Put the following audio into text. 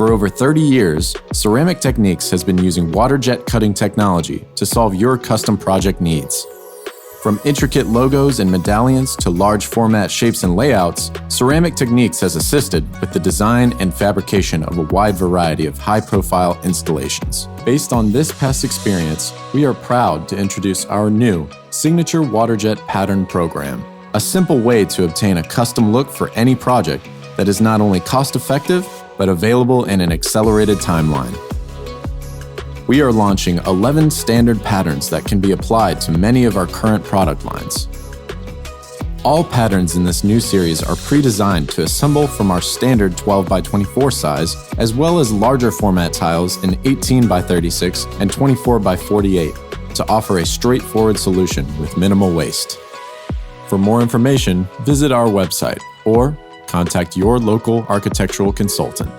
For over 30 years, Ceramic Techniques has been using waterjet cutting technology to solve your custom project needs. From intricate logos and medallions to large format shapes and layouts, Ceramic Techniques has assisted with the design and fabrication of a wide variety of high-profile installations. Based on this past experience, we are proud to introduce our new Signature Waterjet Pattern program, a simple way to obtain a custom look for any project that is not only cost-effective, but available in an accelerated timeline. We are launching 11 standard patterns that can be applied to many of our current product lines. All patterns in this new series are pre-designed to assemble from our standard 12x24 size, as well as larger format tiles in 18x36 and 24x48 to offer a straightforward solution with minimal waste. For more information, visit our website or contact your local architectural consultant.